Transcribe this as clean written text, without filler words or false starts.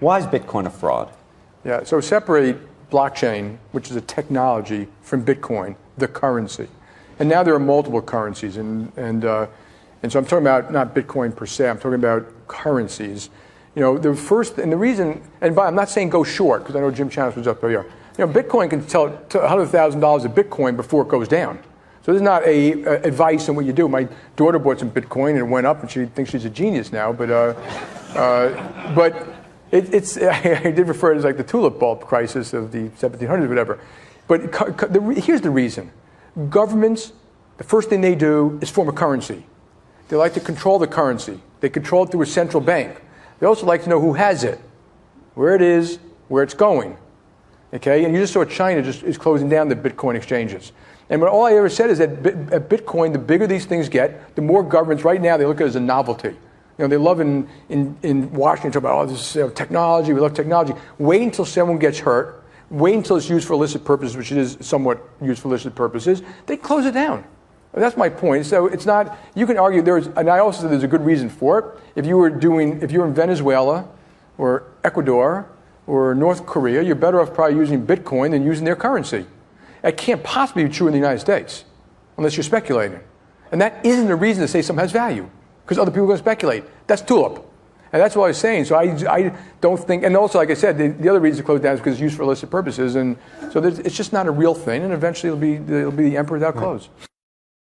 Why is Bitcoin a fraud? Yeah, so separate blockchain, which is a technology, from Bitcoin, the currency. And now there are multiple currencies. And so I'm talking about not Bitcoin per se, I'm talking about currencies. You know, the first, and the reason, and I'm not saying go short, because I know Jim Chanos was up there. You know, Bitcoin can tell $100,000 of Bitcoin before it goes down. So there's not advice on what you do. My daughter bought some Bitcoin and it went up, and she thinks she's a genius now. But it's I did refer to it as like the tulip bulb crisis of the 1700s, whatever. But here's the reason: governments, the first thing they do is form a currency. They like to control the currency. They control it through a central bank. They also like to know who has it, where it is, where it's going. Okay, and you just saw China just is closing down the Bitcoin exchanges. And all I ever said is that at Bitcoin, the bigger these things get, the more governments, right now, they look at it as a novelty. You know, they love in Washington, talk about, oh, this is technology, we love technology. Wait until someone gets hurt. Wait until it's used for illicit purposes, which it is somewhat used for illicit purposes. They close it down. That's my point. So it's not, you can argue and I also said there's a good reason for it. If you were in Venezuela or Ecuador or North Korea, you're better off probably using Bitcoin than using their currency. That can't possibly be true in the United States, unless you're speculating. And that isn't a reason to say something has value, because other people are going to speculate. That's tulip. And that's what I was saying. So I don't think, and also, like I said, the other reason to close down is because it's used for illicit purposes. And so it's just not a real thing, and eventually it'll be the emperor without clothes.